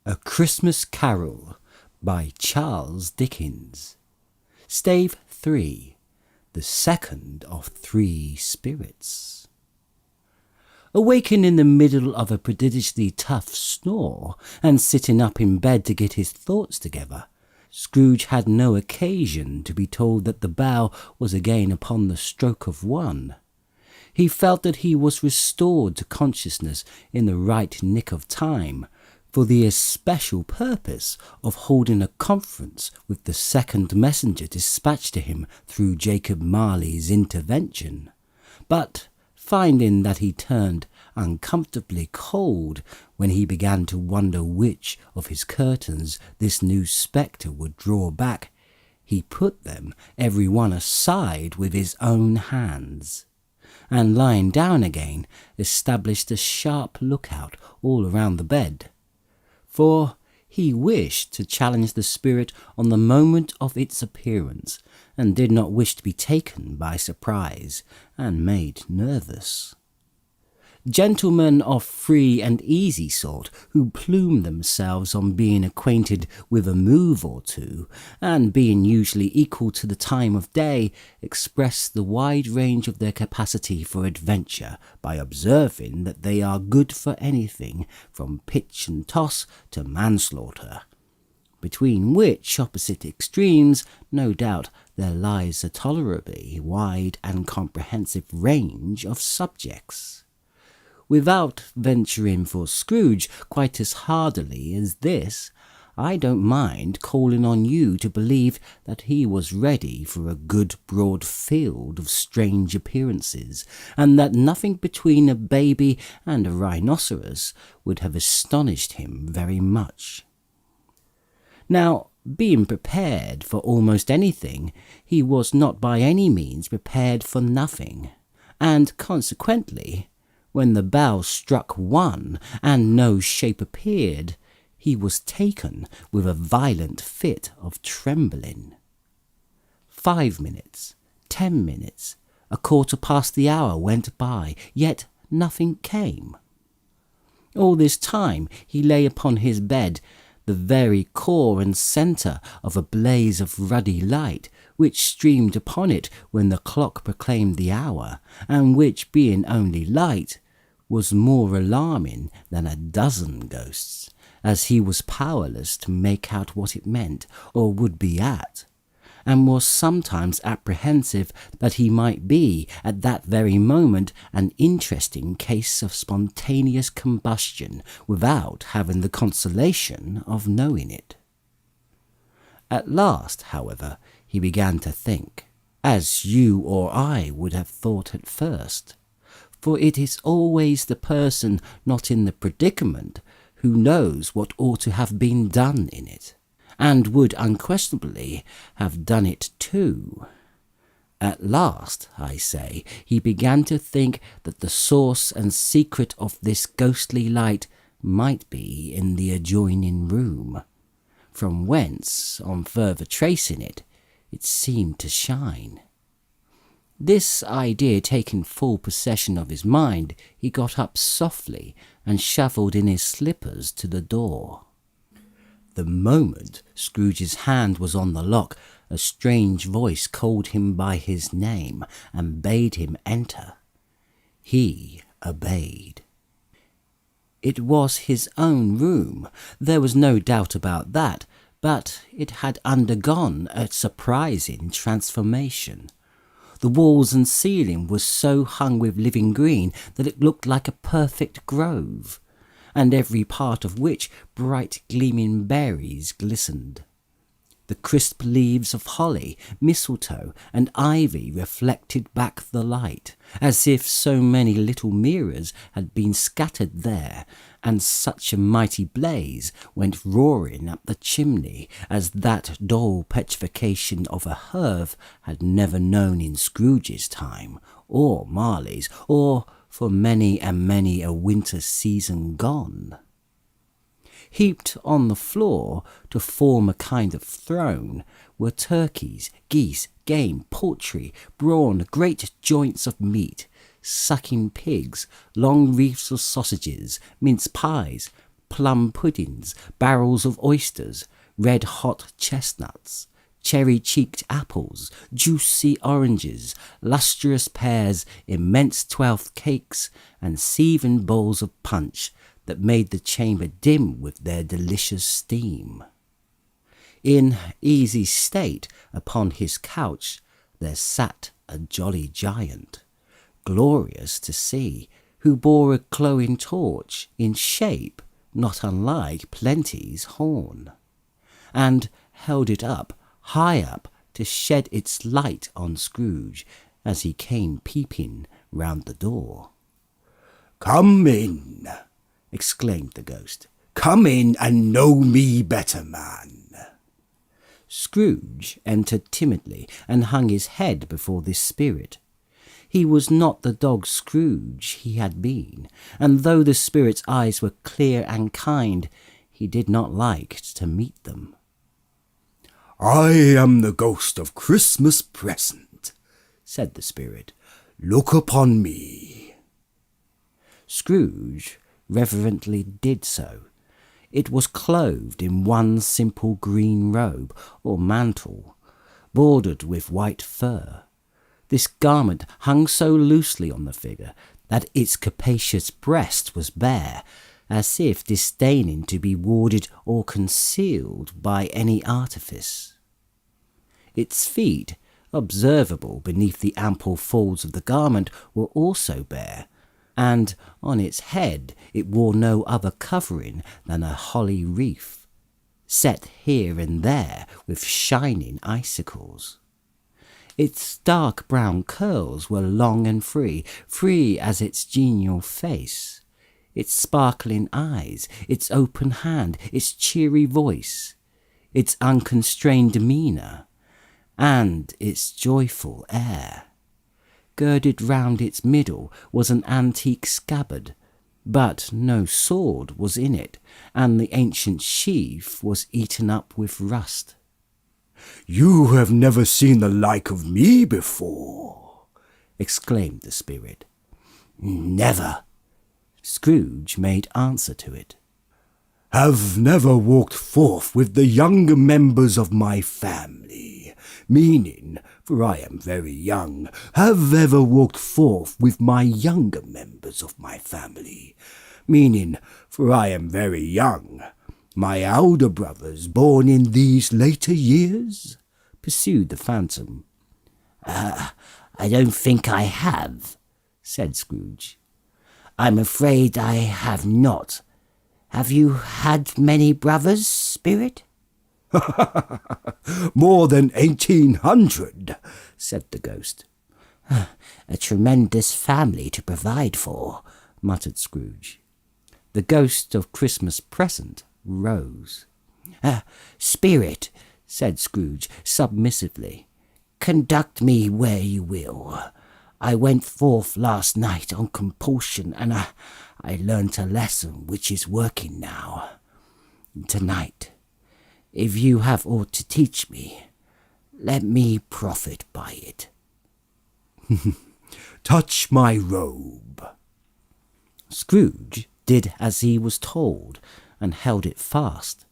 A Christmas Carol by Charles Dickens. Stave 3. The second of three spirits. Awakened in the middle of a prodigiously tough snore, and sitting up in bed to get his thoughts together, Scrooge had no occasion to be told that the bell was again upon the stroke of 1. He felt that he was restored to consciousness in the right nick of time, for the especial purpose of holding a conference with the second messenger dispatched to him through Jacob Marley's intervention. But finding that he turned uncomfortably cold when he began to wonder which of his curtains this new spectre would draw back, he put them every one aside with his own hands, and lying down again established a sharp lookout all around the bed, for he wished to challenge the spirit on the moment of its appearance, and did not wish to be taken by surprise and made nervous. Gentlemen of free and easy sort, who plume themselves on being acquainted with a move or two, and being usually equal to the time of day, express the wide range of their capacity for adventure by observing that they are good for anything from pitch and toss to manslaughter, between which opposite extremes, no doubt, there lies a tolerably wide and comprehensive range of subjects. Without venturing for Scrooge quite as hardily as this, I don't mind calling on you to believe that he was ready for a good broad field of strange appearances, and that nothing between a baby and a rhinoceros would have astonished him very much. Now, being prepared for almost anything, he was not by any means prepared for nothing, and consequently, when the bell struck 1 and no shape appeared, he was taken with a violent fit of trembling. 5 minutes, 10 minutes, a quarter past the hour went by, yet nothing came. All this time he lay upon his bed, the very core and centre of a blaze of ruddy light, which streamed upon it when the clock proclaimed the hour, and which, being only light, was more alarming than a dozen ghosts, as he was powerless to make out what it meant, or would be at, and was sometimes apprehensive that he might be, at that very moment, an interesting case of spontaneous combustion, without having the consolation of knowing it. At last, however, he began to think, as you or I would have thought at first, for it is always the person not in the predicament who knows what ought to have been done in it, and would unquestionably have done it too. At last, I say, he began to think that the source and secret of this ghostly light might be in the adjoining room, from whence, on further tracing it, it seemed to shine. This idea taking full possession of his mind, he got up softly and shuffled in his slippers to the door. The moment Scrooge's hand was on the lock, a strange voice called him by his name and bade him enter. He obeyed. It was his own room, there was no doubt about that, but it had undergone a surprising transformation. The walls and ceiling were so hung with living green that it looked like a perfect grove, and every part of which bright gleaming berries glistened. The crisp leaves of holly, mistletoe, and ivy reflected back the light, as if so many little mirrors had been scattered there, and such a mighty blaze went roaring up the chimney as that dull petrification of a hearth had never known in Scrooge's time, or Marley's, or for many and many a winter season gone. Heaped on the floor to form a kind of throne were turkeys, geese, game, poultry, brawn, great joints of meat, sucking pigs, long reefs of sausages, mince pies, plum puddings, barrels of oysters, red-hot chestnuts, cherry-cheeked apples, juicy oranges, lustrous pears, immense 12th cakes, and seething bowls of punch that made the chamber dim with their delicious steam. In easy state upon his couch there sat a jolly giant, glorious to see, who bore a glowing torch in shape not unlike Plenty's horn, and held it up, high up, to shed its light on Scrooge as he came peeping round the door. "Come in," exclaimed the ghost. "Come in and know me better, man." Scrooge entered timidly and hung his head before this spirit. He was not the dog Scrooge he had been, and though the spirit's eyes were clear and kind, he did not like to meet them. "I am the ghost of Christmas present," said the spirit. "Look upon me." Scrooge reverently did so. It was clothed in one simple green robe or mantle, bordered with white fur. This garment hung so loosely on the figure that its capacious breast was bare, as if disdaining to be warded or concealed by any artifice. Its feet, observable beneath the ample folds of the garment, were also bare, and on its head it wore no other covering than a holly wreath, set here and there with shining icicles. Its dark brown curls were long and free as its genial face, its sparkling eyes, its open hand, its cheery voice, its unconstrained demeanour, and its joyful air. Girded round its middle was an antique scabbard, but no sword was in it, and the ancient sheath was eaten up with rust. "You have never seen the like of me before," exclaimed the spirit. "Never," Scrooge made answer to it. "Have never walked forth with the younger members of my family, meaning, for I am very young, have ever walked forth with my younger members of my family, meaning, for I am very young, my elder brothers born in these later years?" pursued the phantom. I don't think I have," said Scrooge. "I'm afraid I have not. Have you had many brothers, spirit?" "More than 1,800, said the ghost. "A tremendous family to provide for," muttered Scrooge. The ghost of Christmas present rose. "Spirit," said Scrooge submissively, "conduct me where you will. I went forth last night on compulsion, and I learnt a lesson which is working now. Tonight, if you have aught to teach me, let me profit by it." "Touch my robe." Scrooge did as he was told, and held it fast.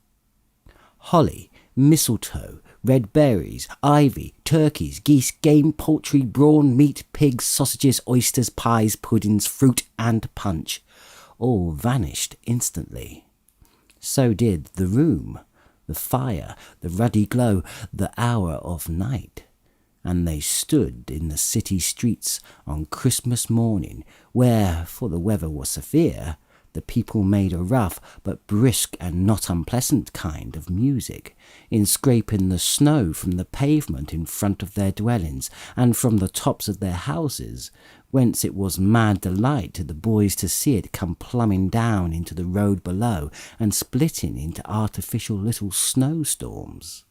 Holly, mistletoe, red berries, ivy, turkeys, geese, game, poultry, brawn, meat, pigs, sausages, oysters, pies, puddings, fruit, and punch all vanished instantly. So did the room, the fire, the ruddy glow, the hour of night. And they stood in the city streets on Christmas morning, where, for the weather was severe, the people made a rough but brisk and not unpleasant kind of music, in scraping the snow from the pavement in front of their dwellings, and from the tops of their houses, whence it was mad delight to the boys to see it come plumbing down into the road below, and splitting into artificial little snowstorms.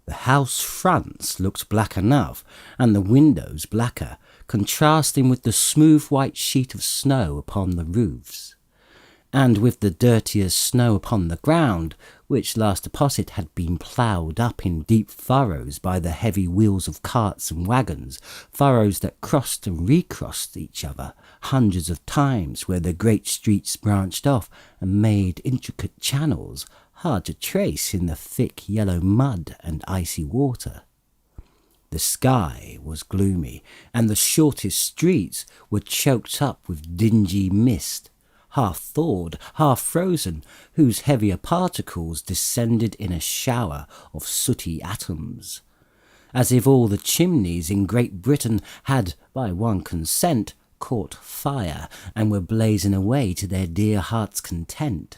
The house fronts looked black enough, and the windows blacker, contrasting with the smooth white sheet of snow upon the roofs. and with the dirtiest snow upon the ground, which last deposit had been ploughed up in deep furrows by the heavy wheels of carts and waggons, furrows that crossed and recrossed each other hundreds of times, where the great streets branched off and made intricate channels hard to trace in the thick yellow mud and icy water. The sky was gloomy, and the shortest streets were choked up with dingy mist, half thawed, half frozen, whose heavier particles descended in a shower of sooty atoms, as if all the chimneys in Great Britain had, by one consent, caught fire, and were blazing away to their dear hearts' content.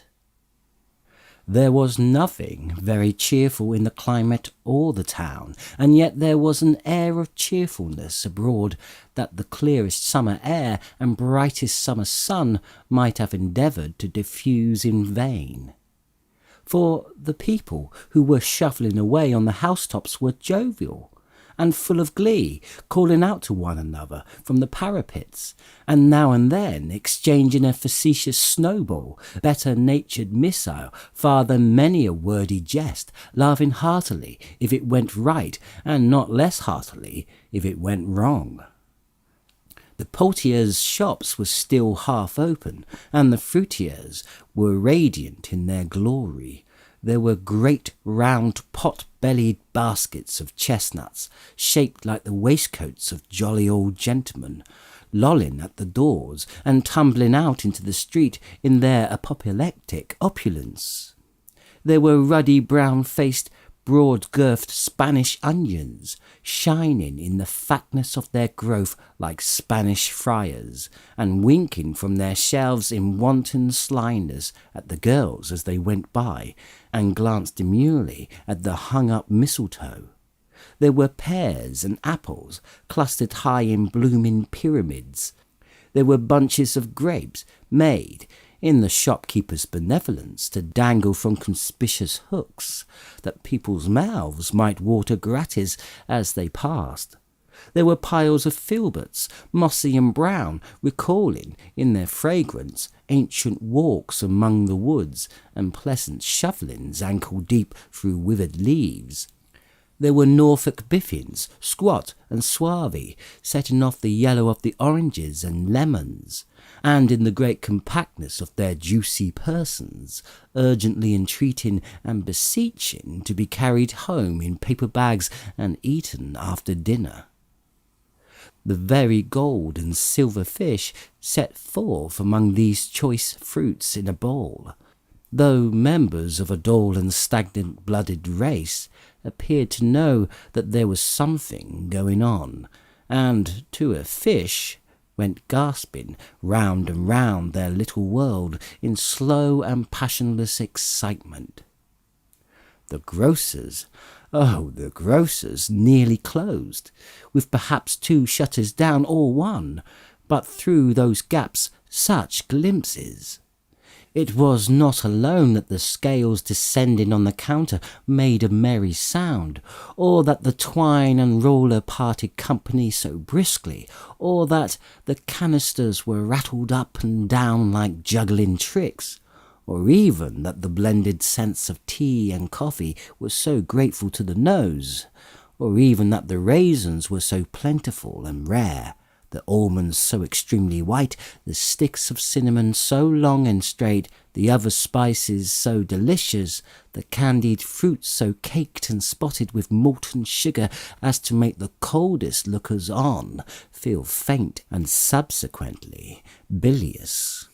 There was nothing very cheerful in the climate or the town, and yet there was an air of cheerfulness abroad that the clearest summer air and brightest summer sun might have endeavoured to diffuse in vain. For the people who were shuffling away on the housetops were jovial and full of glee, calling out to one another from the parapets, and now and then exchanging a facetious snowball, better-natured missile, far than many a wordy jest, laughing heartily if it went right, and not less heartily if it went wrong. The poultiers' shops were still half open, and the fruiterers were radiant in their glory. There were great round pot-bellied baskets of chestnuts, shaped like the waistcoats of jolly old gentlemen, lolling at the doors and tumbling out into the street in their apoplectic opulence. There were ruddy brown-faced, broad-girthed Spanish onions, shining in the fatness of their growth like Spanish friars, and winking from their shelves in wanton slyness at the girls as they went by, and glanced demurely at the hung-up mistletoe. There were pears and apples, clustered high in blooming pyramids. There were bunches of grapes, made, in the shopkeeper's benevolence, to dangle from conspicuous hooks, that people's mouths might water gratis as they passed. There were piles of filberts, mossy and brown, recalling, in their fragrance, ancient walks among the woods, and pleasant shufflings ankle-deep through withered leaves. There were Norfolk biffins, squat and swarthy, setting off the yellow of the oranges and lemons, and in the great compactness of their juicy persons, urgently entreating and beseeching to be carried home in paper bags and eaten after dinner. The very gold and silver fish set forth among these choice fruits in a bowl, though members of a dull and stagnant-blooded race, appeared to know that there was something going on, and to a fish went gasping round and round their little world in slow and passionless excitement. The grocers, the grocers, nearly closed, with perhaps 2 shutters down or 1, but through those gaps such glimpses. It was not alone that the scales descending on the counter made a merry sound, or that the twine and roller parted company so briskly, or that the canisters were rattled up and down like juggling tricks, or even that the blended scents of tea and coffee were so grateful to the nose, or even that the raisins were so plentiful and rare, the almonds so extremely white, the sticks of cinnamon so long and straight, the other spices so delicious, the candied fruits so caked and spotted with molten sugar as to make the coldest lookers-on feel faint and subsequently bilious.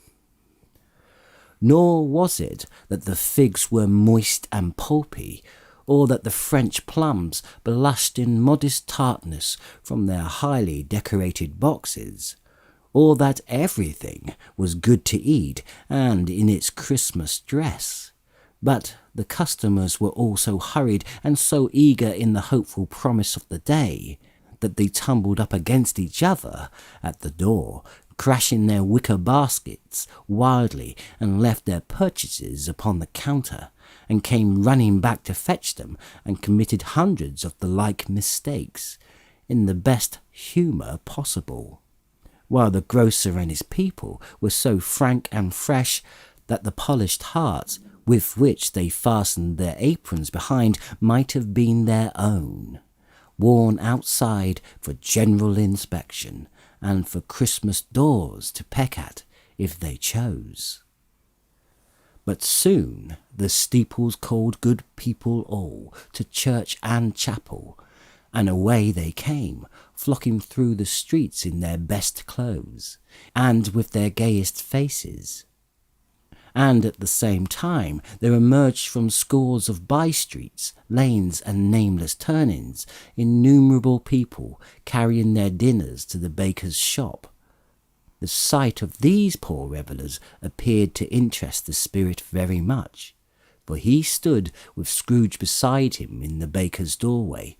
Nor was it that the figs were moist and pulpy, or that the French plums blushed in modest tartness from their highly decorated boxes, or that everything was good to eat and in its Christmas dress. But the customers were all so hurried and so eager in the hopeful promise of the day, that they tumbled up against each other at the door, crashing their wicker baskets wildly, and left their purchases upon the counter, and came running back to fetch them, and committed hundreds of the like mistakes, in the best humour possible, while the grocer and his people were so frank and fresh that the polished hearts with which they fastened their aprons behind might have been their own, worn outside for general inspection and for Christmas doors to peck at if they chose. But soon the steeples called good people all to church and chapel, and away they came, flocking through the streets in their best clothes, and with their gayest faces. And at the same time there emerged from scores of by-streets, lanes, and nameless turnings innumerable people carrying their dinners to the baker's shop. The sight of these poor revellers appeared to interest the spirit very much, for he stood with Scrooge beside him in the baker's doorway,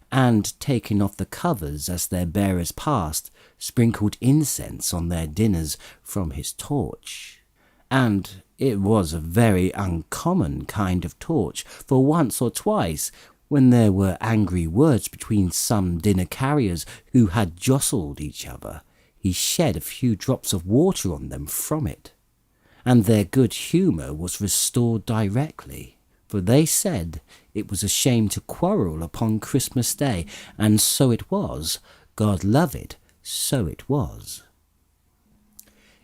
and, taking off the covers as their bearers passed, sprinkled incense on their dinners from his torch. And it was a very uncommon kind of torch, for once or twice, when there were angry words between some dinner carriers who had jostled each other, he shed a few drops of water on them from it, and their good humour was restored directly, for they said it was a shame to quarrel upon Christmas Day, and so it was, God love it, so it was.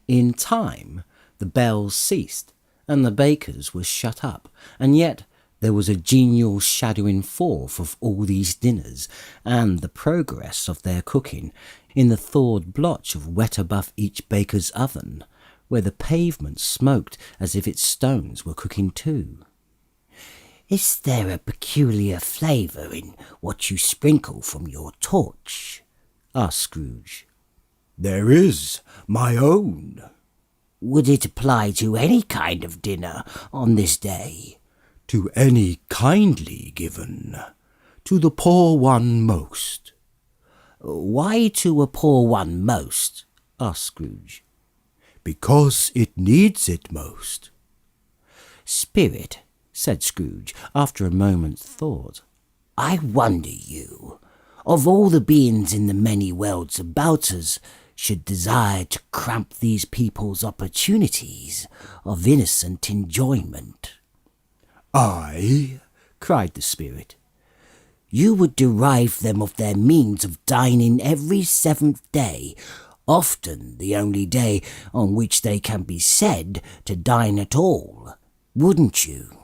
In time the bells ceased, and the bakers were shut up, and yet there was a genial shadowing forth of all these dinners, and the progress of their cooking, in the thawed blotch of wet above each baker's oven, where the pavement smoked as if its stones were cooking too. "Is there a peculiar flavour in what you sprinkle from your torch?" asked Scrooge. "There is, my own." "Would it apply to any kind of dinner on this day?" "To any kindly given, to the poor one most." "Why to a poor one most?" asked Scrooge. "Because it needs it most." "Spirit," said Scrooge, after a moment's thought, "I wonder you, of all the beings in the many worlds about us, should desire to cramp these people's opportunities of innocent enjoyment." "I?" cried the spirit. "You would deprive them of their means of dining every 7th day, often the only day on which they can be said to dine at all, wouldn't you?"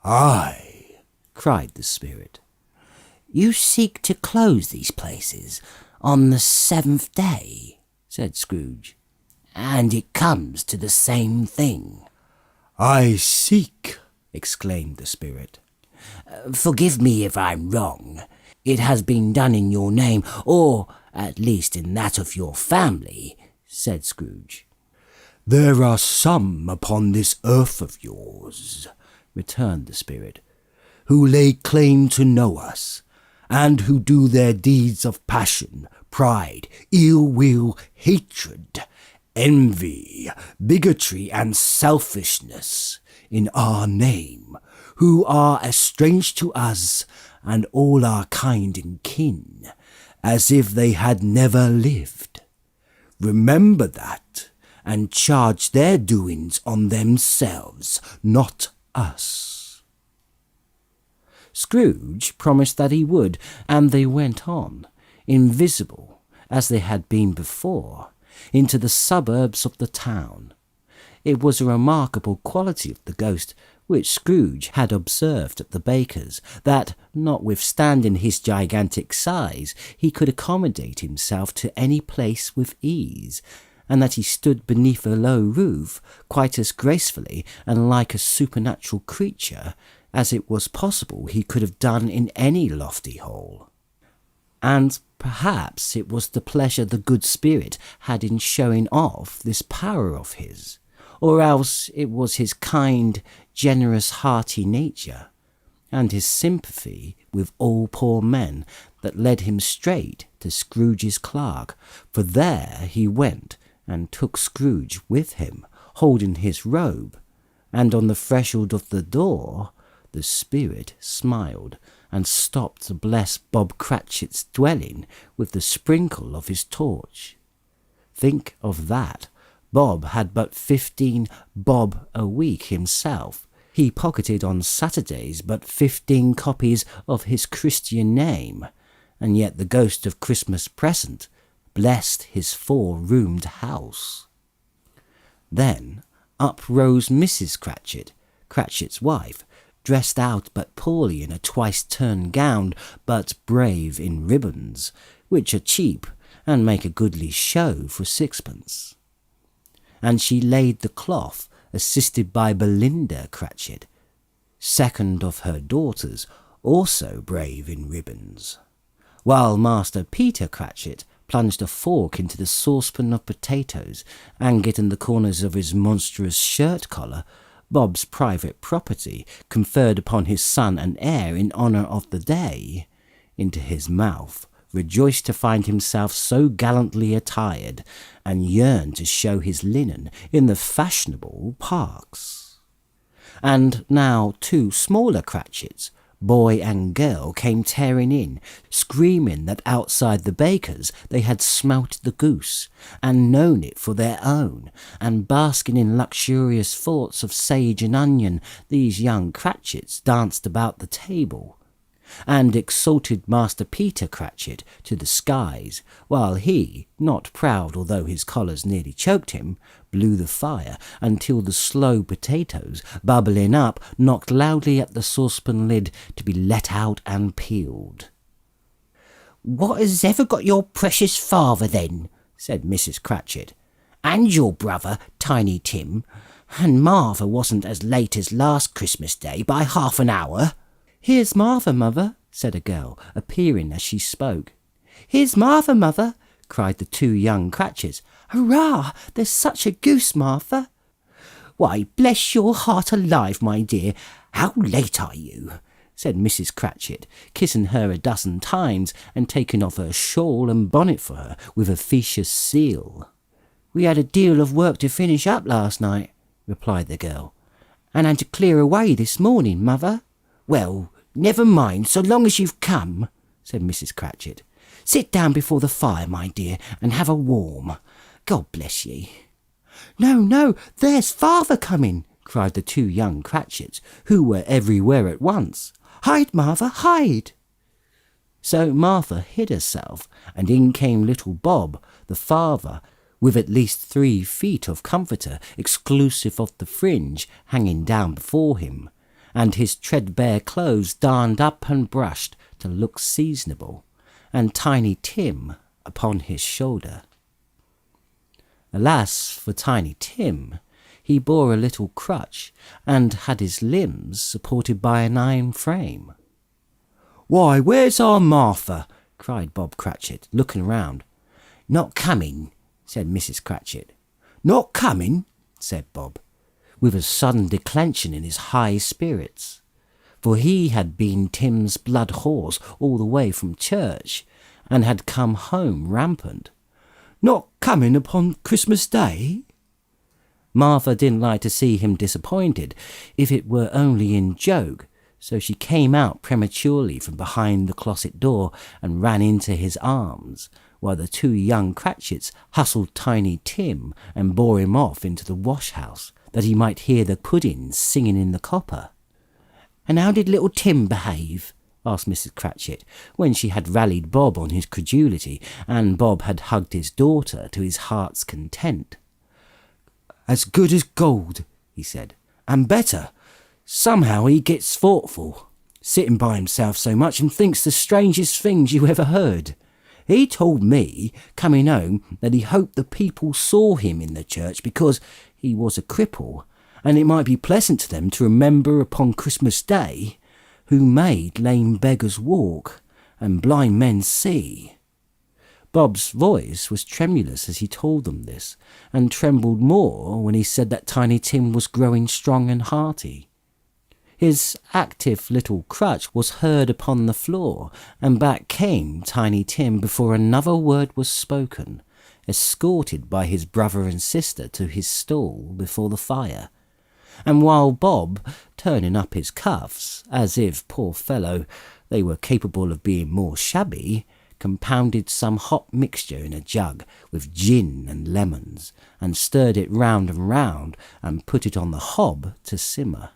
"I?" cried the spirit. "You seek to close these places on the 7th day," said Scrooge, "and it comes to the same thing." "I seek," exclaimed the spirit. "Forgive me if I'm wrong. It has been done in your name, or at least in that of your family," said Scrooge. "There are some upon this earth of yours," returned the spirit, "who lay claim to know us, and who do their deeds of passion, pride, ill will, hatred, envy, bigotry, and selfishness in our name, who are as strange to us and all our kind and kin, as if they had never lived. Remember that, and charge their doings on themselves, not us." Scrooge promised that he would, and they went on, invisible, as they had been before, into the suburbs of the town. It was a remarkable quality of the ghost which Scrooge had observed at the baker's, that, notwithstanding his gigantic size, he could accommodate himself to any place with ease, and that he stood beneath a low roof quite as gracefully and like a supernatural creature as it was possible he could have done in any lofty hole. And perhaps it was the pleasure the good spirit had in showing off this power of his, or else it was his kind, generous, hearty nature, and his sympathy with all poor men that led him straight to Scrooge's clerk, for there he went and took Scrooge with him, holding his robe, and on the threshold of the door the spirit smiled and stopped to bless Bob Cratchit's dwelling with the sprinkle of his torch. Think of that, Bob had but 15 bob a week himself. He pocketed on Saturdays but 15 copies of his Christian name, and yet the ghost of Christmas present blessed his 4-roomed house. Then up rose Mrs. Cratchit, Cratchit's wife, dressed out but poorly in a twice-turned gown, but brave in ribbons, which are cheap and make a goodly show for 6pence. And she laid the cloth, assisted by Belinda Cratchit, second of her daughters, also brave in ribbons, while Master Peter Cratchit plunged a fork into the saucepan of potatoes and getting the corners of his monstrous shirt collar, Bob's private property, conferred upon his son and heir in honour of the day, into his mouth, rejoiced to find himself so gallantly attired, and yearned to show his linen in the fashionable parks. And now 2 smaller Cratchits, boy and girl, came tearing in, screaming that outside the baker's they had smelt the goose, and known it for their own, and basking in luxurious thoughts of sage and onion, these young Cratchits danced about the table, and exalted Master Peter Cratchit to the skies, while he, not proud although his collars nearly choked him, blew the fire until the slow potatoes, bubbling up, knocked loudly at the saucepan lid to be let out and peeled. "What has ever got your precious father, then?" said Mrs. Cratchit. "And your brother, Tiny Tim? And Martha wasn't as late as last Christmas Day by half an hour." "Here's Martha, mother," said a girl, appearing as she spoke. "Here's Martha, mother," cried the 2 young Cratchits. "Hurrah! There's such a goose, Martha." "Why, bless your heart alive, my dear, how late are you?" said Mrs. Cratchit, kissing her a dozen times and taking off her shawl and bonnet for her with officious zeal. "We had a deal of work to finish up last night," replied the girl, "and had to clear away this morning, mother." "Well, never mind, so long as you've come," said Mrs. Cratchit. "Sit down before the fire, my dear, and have a warm. God bless ye." "No, no, there's father coming," cried the 2 young Cratchits, who were everywhere at once. "Hide, Martha, hide!" So Martha hid herself, and in came little Bob, the father, with at least 3 feet of comforter, exclusive of the fringe, hanging down before him, and his threadbare clothes darned up and brushed to look seasonable, and Tiny Tim upon his shoulder. Alas for Tiny Tim! He bore a little crutch, and had his limbs supported by an iron frame. "Why, where's our Martha?" cried Bob Cratchit, looking round. "Not coming," said Mrs. Cratchit. "Not coming?" said Bob, with a sudden declension in his high spirits, for he had been Tim's blood horse all the way from church, and had come home rampant. "Not coming upon Christmas Day?" Martha didn't like to see him disappointed, if it were only in joke, so she came out prematurely from behind the closet door and ran into his arms, while the 2 young Cratchits hustled Tiny Tim and bore him off into the wash-house, that he might hear the puddings singing in the copper. "And how did little Tim behave?" asked Mrs. Cratchit, when she had rallied Bob on his credulity, and Bob had hugged his daughter to his heart's content. "As good as gold," he said, "and better. Somehow he gets thoughtful, sitting by himself so much, and thinks the strangest things you ever heard. He told me, coming home, that he hoped the people saw him in the church because he was a cripple, and it might be pleasant to them to remember upon Christmas Day who made lame beggars walk and blind men see." Bob's voice was tremulous as he told them this, and trembled more when he said that Tiny Tim was growing strong and hearty. His active little crutch was heard upon the floor, and back came Tiny Tim before another word was spoken, escorted by his brother and sister to his stall before the fire. And while Bob, turning up his cuffs, as if, poor fellow, they were capable of being more shabby, compounded some hot mixture in a jug with gin and lemons, and stirred it round and round, and put it on the hob to simmer.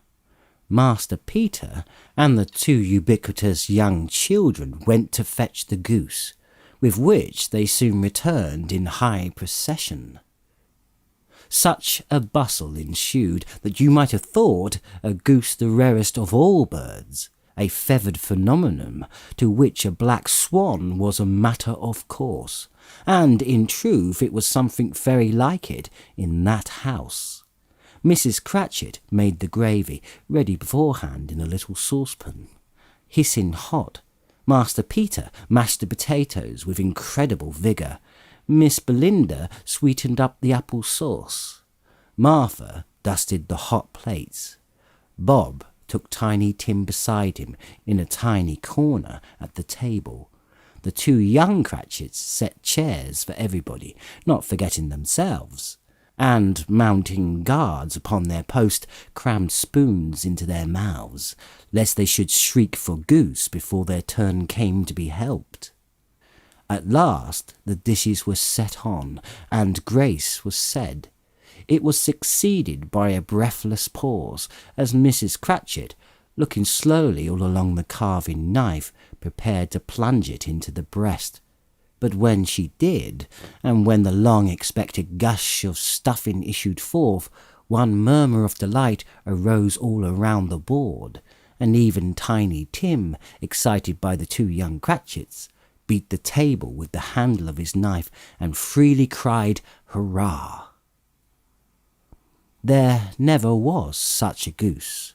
Master Peter and the two ubiquitous young children went to fetch the goose, with which they soon returned in high procession. Such a bustle ensued that you might have thought a goose the rarest of all birds, a feathered phenomenon to which a black swan was a matter of course, and in truth it was something very like it in that house. Mrs. Cratchit made the gravy ready beforehand in a little saucepan, hissing hot. Master Peter mashed the potatoes with incredible vigour. Miss Belinda sweetened up the apple sauce. Martha dusted the hot plates. Bob took Tiny Tim beside him in a tiny corner at the table. The two young Cratchits set chairs for everybody, not forgetting themselves, and, mounting guards upon their post, crammed spoons into their mouths, lest they should shriek for goose before their turn came to be helped. At last the dishes were set on, and grace was said. It was succeeded by a breathless pause, as Mrs. Cratchit, looking slowly all along the carving knife, prepared to plunge it into the breast. But when she did, and when the long-expected gush of stuffing issued forth, one murmur of delight arose all around the board, and even Tiny Tim, excited by the two young Cratchits, beat the table with the handle of his knife and freely cried, "Hurrah!" There never was such a goose.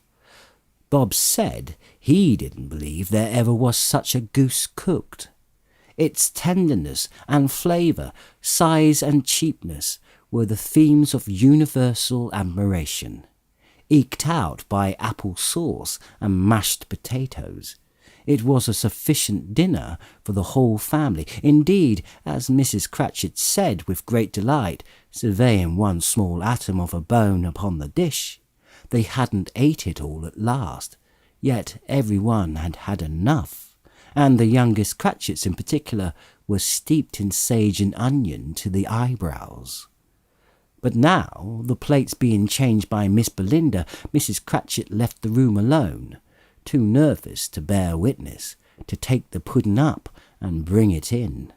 Bob said he didn't believe there ever was such a goose cooked. Its tenderness and flavour, size and cheapness were the themes of universal admiration, eked out by apple sauce and mashed potatoes. It was a sufficient dinner for the whole family. Indeed, as Mrs. Cratchit said with great delight, surveying one small atom of a bone upon the dish, they hadn't ate it all at last, yet every one had had enough, and the youngest Cratchits in particular were steeped in sage and onion to the eyebrows. But now, the plates being changed by Miss Belinda, Mrs. Cratchit left the room alone, too nervous to bear witness, to take the pudding up and bring it in.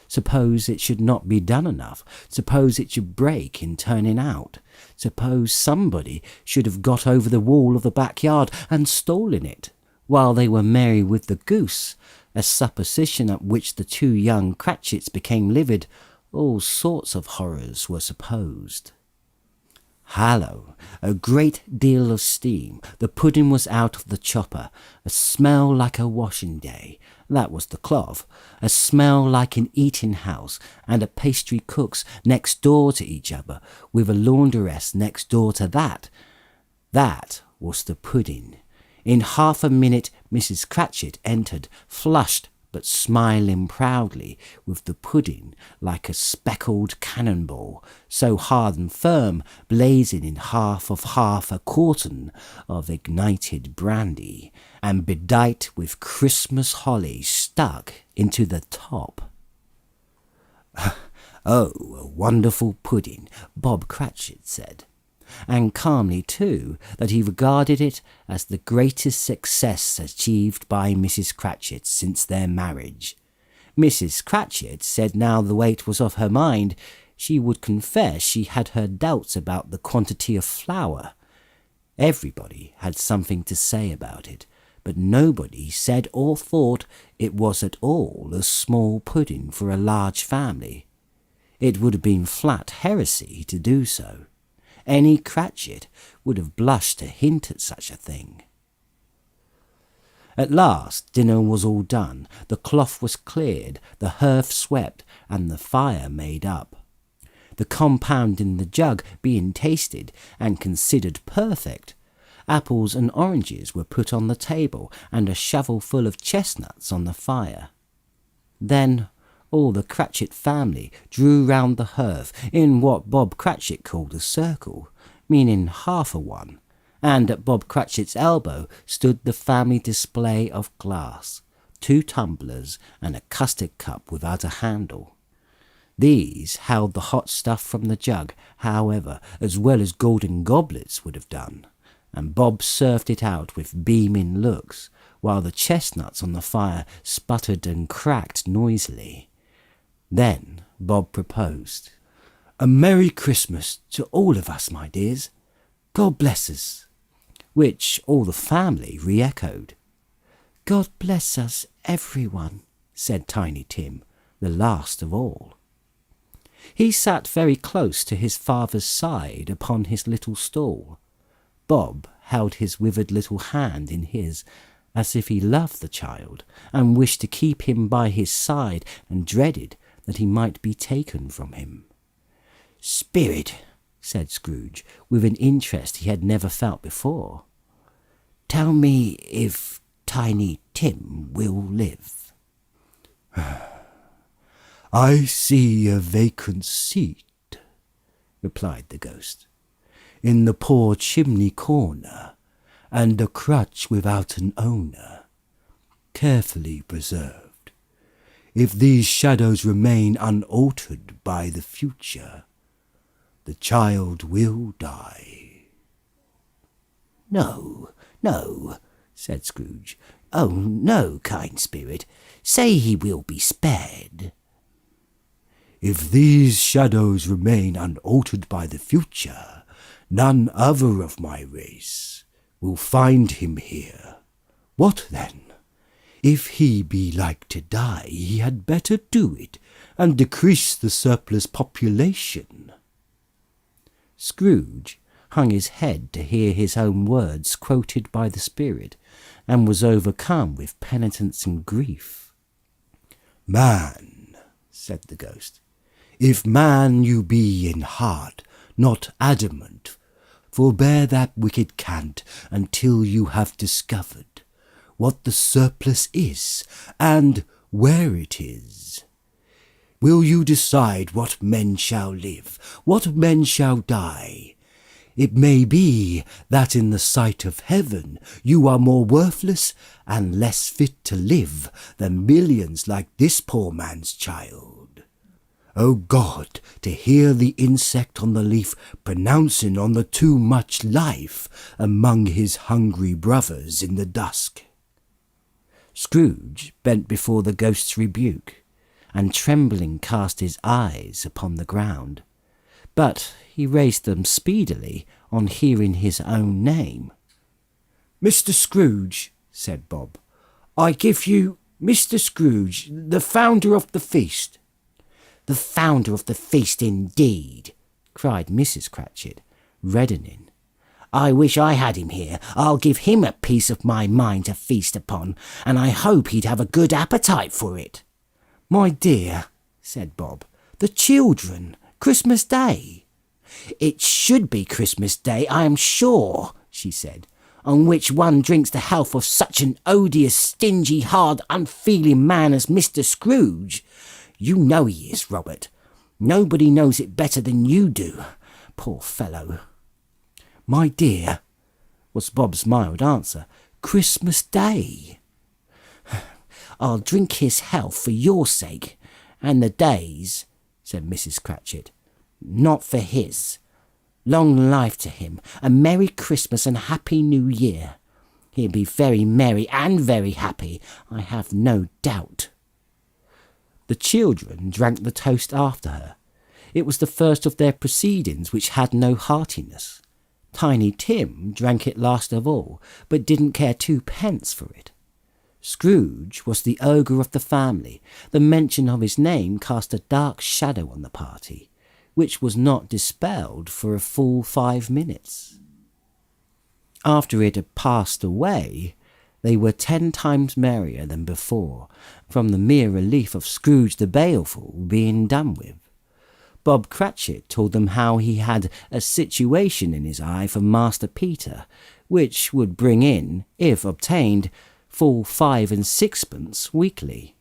Suppose it should not be done enough, suppose it should break in turning out, suppose somebody should have got over the wall of the backyard and stolen it, while they were merry with the goose, a supposition at which the two young Cratchits became livid. All sorts of horrors were supposed. Hallo! A great deal of steam. The pudding was out of the chopper. A smell like a washing day. That was the cloth. A smell like an eating house, and a pastry cook's next door to each other, with a laundress next door to that. That was the pudding. In half a minute Mrs. Cratchit entered, flushed but smiling proudly, with the pudding like a speckled cannonball, so hard and firm, blazing in half a quartern of ignited brandy, and bedight with Christmas holly stuck into the top. "Oh, a wonderful pudding," Bob Cratchit said, and calmly too, that he regarded it as the greatest success achieved by Mrs. Cratchit since their marriage. Mrs. Cratchit said now the weight was off her mind. She would confess she had her doubts about the quantity of flour. Everybody had something to say about it, but nobody said or thought it was at all a small pudding for a large family. It would have been flat heresy to do so. Any Cratchit would have blushed to hint at such a thing. At last dinner was all done, the cloth was cleared, the hearth swept, and the fire made up. The compound in the jug being tasted and considered perfect, apples and oranges were put on the table, and a shovelful of chestnuts on the fire. Then all the Cratchit family drew round the hearth in what Bob Cratchit called a circle, meaning half a one, and at Bob Cratchit's elbow stood the family display of glass, 2 tumblers, and a custard cup without a handle. These held the hot stuff from the jug, however, as well as golden goblets would have done, and Bob served it out with beaming looks, while the chestnuts on the fire sputtered and cracked noisily. Then Bob proposed, "A Merry Christmas to all of us, my dears. God bless us." which all the family re-echoed. God bless us, everyone, said Tiny Tim, the last of all. He sat very close to his father's side upon his little stool. Bob held his withered little hand in his, as if he loved the child, and wished to keep him by his side, and dreaded that he might be taken from him. "Spirit," said Scrooge, with an interest he had never felt before, "tell me if Tiny Tim will live." "I see a vacant seat," replied the ghost, "in the poor chimney corner, and a crutch without an owner, carefully preserved. If these shadows remain unaltered by the future, the child will die." "No, no," said Scrooge. "Oh, no, kind spirit. Say he will be spared." "If these shadows remain unaltered by the future, none other of my race will find him here. What then? If he be like to die, he had better do it, and decrease the surplus population." Scrooge hung his head to hear his own words quoted by the spirit, and was overcome with penitence and grief. "Man," said the ghost, "if man you be in heart, not adamant, forbear that wicked cant until you have discovered what the surplus is, and where it is. Will you decide what men shall live, what men shall die? It may be that in the sight of heaven you are more worthless and less fit to live than millions like this poor man's child. O God, to hear the insect on the leaf pronouncing on the too much life among his hungry brothers in the dusk." Scrooge bent before the ghost's rebuke, and trembling cast his eyes upon the ground. But he raised them speedily on hearing his own name. "Mr. Scrooge," said Bob, "I give you Mr. Scrooge, the founder of the feast." "The founder of the feast, indeed," cried Mrs. Cratchit, reddening. "I wish I had him here. I'll give him a piece of my mind to feast upon, and I hope he'd have a good appetite for it." "My dear," said Bob, "the children, Christmas Day." "It should be Christmas Day, I am sure," she said, "on which one drinks the health of such an odious, stingy, hard, unfeeling man as Mr. Scrooge. You know he is, Robert. Nobody knows it better than you do. Poor fellow." "My dear," was Bob's mild answer, "Christmas Day." "I'll drink his health for your sake, and the day's," said Mrs. Cratchit. "Not for his. Long life to him, a Merry Christmas and Happy New Year. He'll be very merry and very happy, I have no doubt." The children drank the toast after her. It was the first of their proceedings which had no heartiness. Tiny Tim drank it last of all, but didn't care 2 pence for it. Scrooge was the ogre of the family. The mention of his name cast a dark shadow on the party, which was not dispelled for a full 5 minutes. After it had passed away, they were 10 times merrier than before, from the mere relief of Scrooge the Baleful being done with. Bob Cratchit told them how he had a situation in his eye for Master Peter, which would bring in, if obtained, full 5 and 6 pence weekly.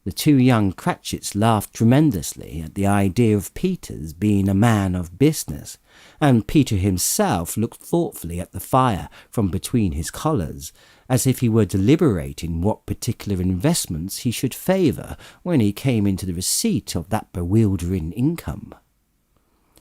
The two young Cratchits laughed tremendously at the idea of Peter's being a man of business, and Peter himself looked thoughtfully at the fire from between his collars, as if he were deliberating what particular investments he should favour when he came into the receipt of that bewildering income.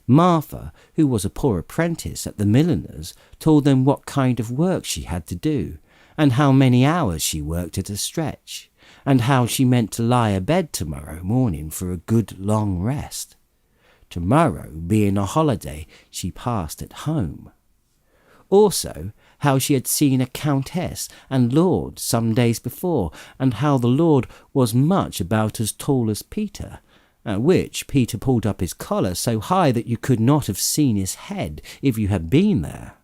Martha, who was a poor apprentice at the milliner's, told them what kind of work she had to do, and how many hours she worked at a stretch, and how she meant to lie abed tomorrow morning for a good long rest. Tomorrow being a holiday she passed at home. Also, how she had seen a countess and lord some days before, and how the lord was much about as tall as Peter, at which Peter pulled up his collar so high that you could not have seen his head if you had been there.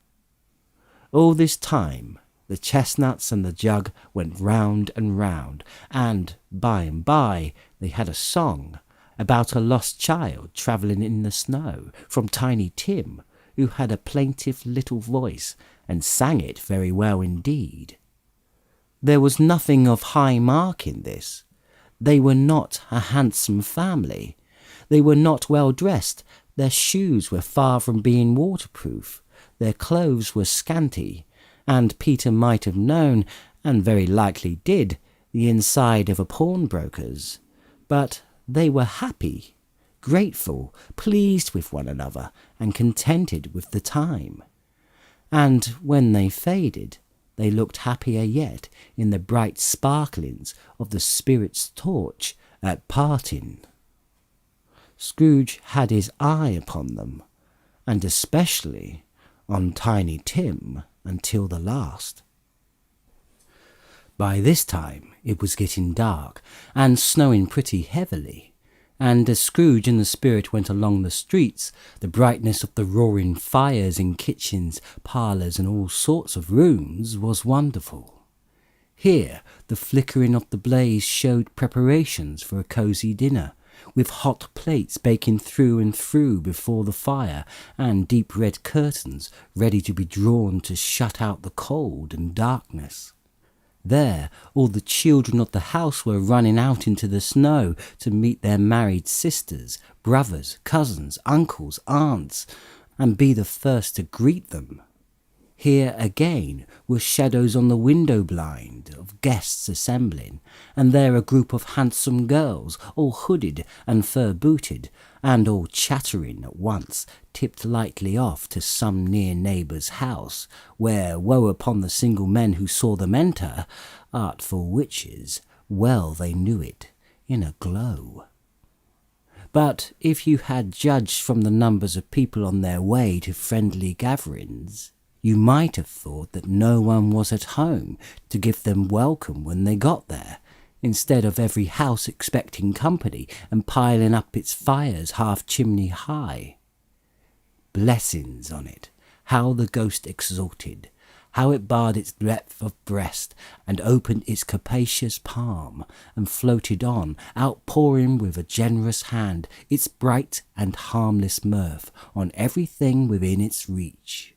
All this time the chestnuts and the jug went round and round, and by they had a song about a lost child travelling in the snow, from Tiny Tim, who had a plaintive little voice and sang it very well indeed. There was nothing of high mark in this. They were not a handsome family. They were not well dressed. Their shoes were far from being waterproof. Their clothes were scanty, and Peter might have known, and very likely did, the inside of a pawnbroker's. But they were happy, grateful, pleased with one another, and contented with the time. And when they faded, they looked happier yet in the bright sparklings of the spirit's torch at parting. Scrooge had his eye upon them, and especially on Tiny Tim until the last. By this time it was getting dark, and snowing pretty heavily, and as Scrooge and the spirit went along the streets, the brightness of the roaring fires in kitchens, parlours, and all sorts of rooms was wonderful. Here the flickering of the blaze showed preparations for a cosy dinner, with hot plates baking through and through before the fire, and deep red curtains ready to be drawn to shut out the cold and darkness. There all the children of the house were running out into the snow to meet their married sisters, brothers, cousins, uncles, aunts, and be the first to greet them. Here again were shadows on the window blind of guests assembling, and there a group of handsome girls, all hooded and fur-booted, and all chattering at once, tipped lightly off to some near neighbour's house, where woe upon the single men who saw them enter, artful witches, well they knew it, in a glow. But if you had judged from the numbers of people on their way to friendly gatherings, you might have thought that no one was at home to give them welcome when they got there, instead of every house expecting company and piling up its fires half chimney high. Blessings on it, how the ghost exulted, how it bared its breadth of breast, and opened its capacious palm, and floated on, outpouring with a generous hand its bright and harmless mirth on everything within its reach.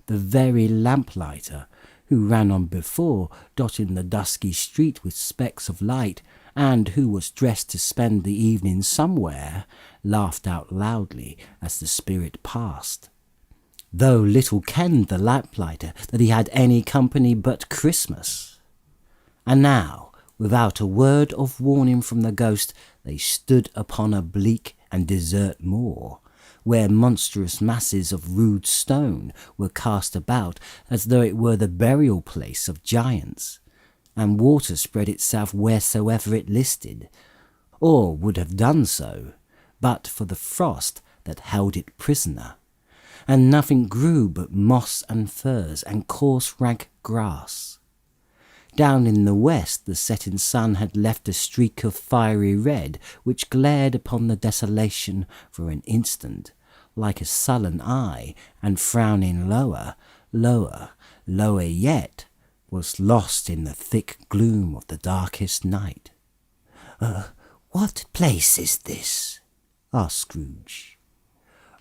The very lamplighter, who ran on before, dotting the dusky street with specks of light, and who was dressed to spend the evening somewhere, laughed out loudly as the spirit passed. Though little kenned the lamplighter that he had any company but Christmas. And now, without a word of warning from the ghost, they stood upon a bleak and desert moor, where monstrous masses of rude stone were cast about as though it were the burial place of giants, and water spread itself wheresoever it listed, or would have done so, but for the frost that held it prisoner, and nothing grew but moss and furze and coarse rank grass. Down in the west the setting sun had left a streak of fiery red, which glared upon the desolation for an instant, like a sullen eye, and frowning lower, lower yet, was lost in the thick gloom of the darkest night. What place is this?" asked Scrooge.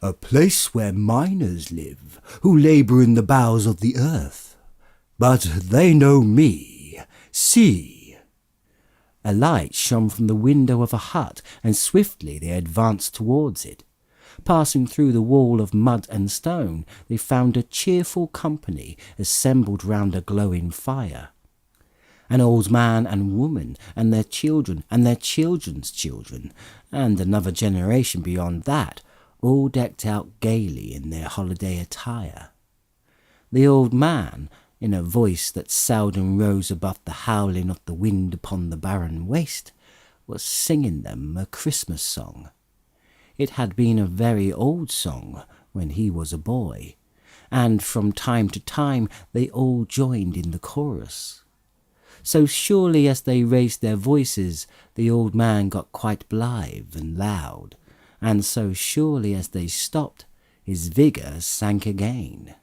"A place where miners live, who labour in the bowels of the earth. But they know me. See!" A light shone from the window of a hut, and swiftly they advanced towards it. Passing through the wall of mud and stone, they found a cheerful company assembled round a glowing fire. An old man and woman, and their children, and their children's children, and another generation beyond that, all decked out gaily in their holiday attire. The old man, in a voice that seldom rose above the howling of the wind upon the barren waste, was singing them a Christmas song. It had been a very old song when he was a boy, and from time to time they all joined in the chorus. So surely as they raised their voices, the old man got quite blithe and loud, and so surely as they stopped, his vigour sank again.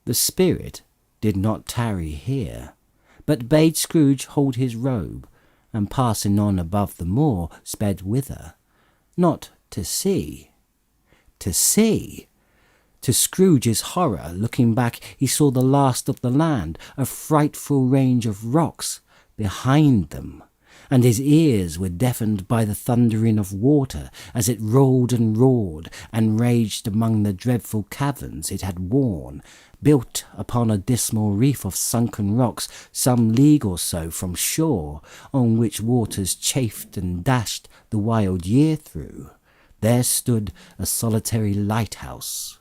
The spirit did not tarry here, but bade Scrooge hold his robe, and passing on above the moor, sped whither? Not to see. To see! To Scrooge's horror, looking back, he saw the last of the land, a frightful range of rocks behind them, and his ears were deafened by the thundering of water as it rolled and roared and raged among the dreadful caverns it had worn, built upon a dismal reef of sunken rocks some league or so from shore, on which waters chafed and dashed the wild year through. There stood a solitary lighthouse.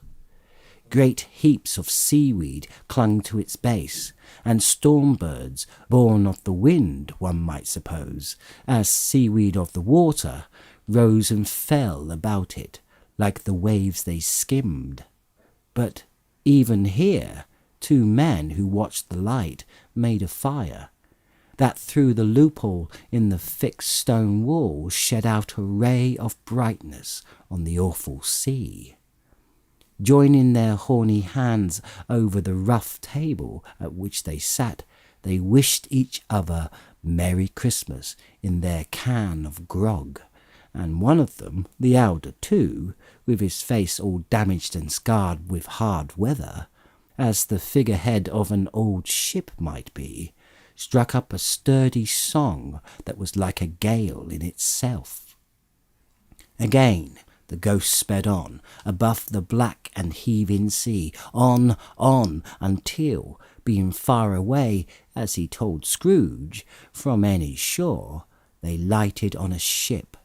Great heaps of seaweed clung to its base, and storm birds, born of the wind, one might suppose, as seaweed of the water, rose and fell about it, like the waves they skimmed. But even here, two men who watched the light made a fire, that through the loophole in the fixed stone wall shed out a ray of brightness on the awful sea. Joining their horny hands over the rough table at which they sat, they wished each other Merry Christmas in their can of grog, and one of them, the elder too, with his face all damaged and scarred with hard weather, as the figurehead of an old ship might be, struck up a sturdy song that was like a gale in itself. Again the ghost sped on, above the black and heaving sea, on, until, being far away, as he told Scrooge, from any shore, they lighted on a ship.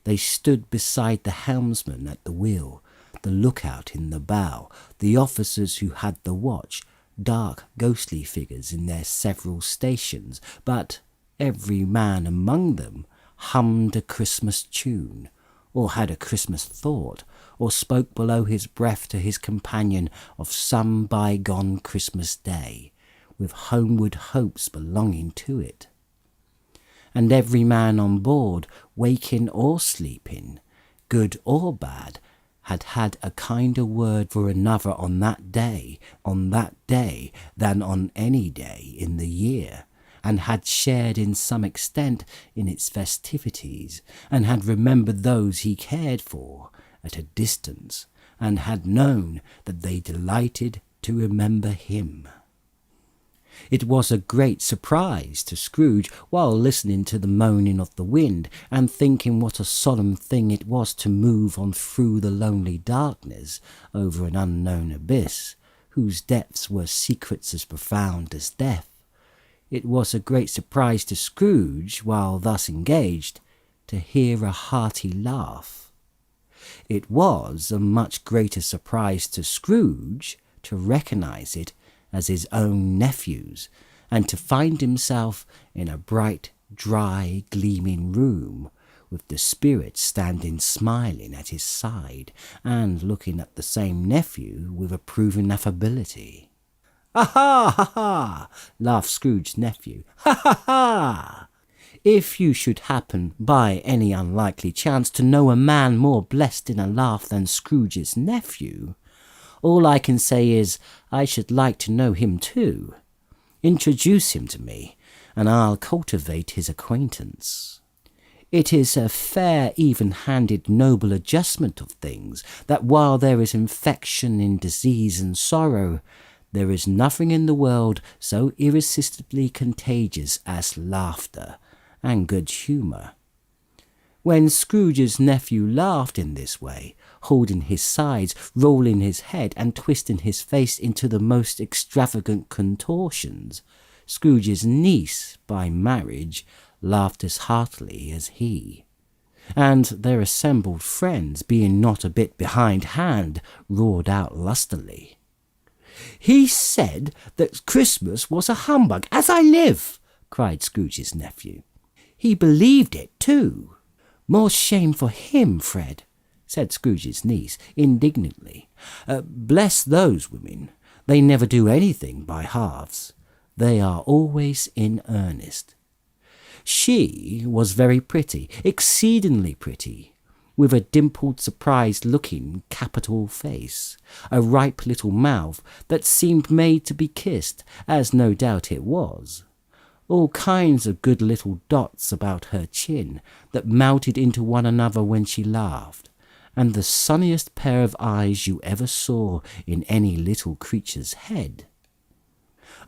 They stood beside the helmsman at the wheel, the lookout in the bow, the officers who had the watch, dark ghostly figures in their several stations, but every man among them hummed a Christmas tune, or had a Christmas thought, or spoke below his breath to his companion of some bygone Christmas day, with homeward hopes belonging to it. And every man on board, waking or sleeping, good or bad, had had a kinder word for another on that day, than on any day in the year, and had shared in some extent in its festivities, and had remembered those he cared for at a distance, and had known that they delighted to remember him. It was a great surprise to Scrooge, while listening to the moaning of the wind, and thinking what a solemn thing it was to move on through the lonely darkness over an unknown abyss, whose depths were secrets as profound as death. It was a great surprise to Scrooge, while thus engaged, to hear a hearty laugh. It was a much greater surprise to Scrooge to recognise it as his own nephew's, and to find himself in a bright, dry, gleaming room, with the spirit standing smiling at his side, and looking at the same nephew with approving affability. "Ha ha, ha ha!" laughed Scrooge's nephew. "Ha ha ha! If you should happen, by any unlikely chance, to know a man more blessed in a laugh than Scrooge's nephew, all I can say is, I should like to know him too. Introduce him to me, and I'll cultivate his acquaintance. It is a fair, even-handed, noble adjustment of things, that while there is infection in disease and sorrow, there is nothing in the world so irresistibly contagious as laughter, and good humour. When Scrooge's nephew laughed in this way, holding his sides, rolling his head, and twisting his face into the most extravagant contortions, Scrooge's niece, by marriage, laughed as heartily as he. And their assembled friends, being not a bit behindhand, roared out lustily. "He said that Christmas was a humbug, as I live!" cried Scrooge's nephew. "He believed it too." "More shame for him, Fred," said Scrooge's niece indignantly. "Bless those women. They never do anything by halves. They are always in earnest." She was very pretty, exceedingly pretty, with a dimpled, surprised-looking, capital face, a ripe little mouth that seemed made to be kissed, as no doubt it was, all kinds of good little dots about her chin that melted into one another when she laughed, and the sunniest pair of eyes you ever saw in any little creature's head.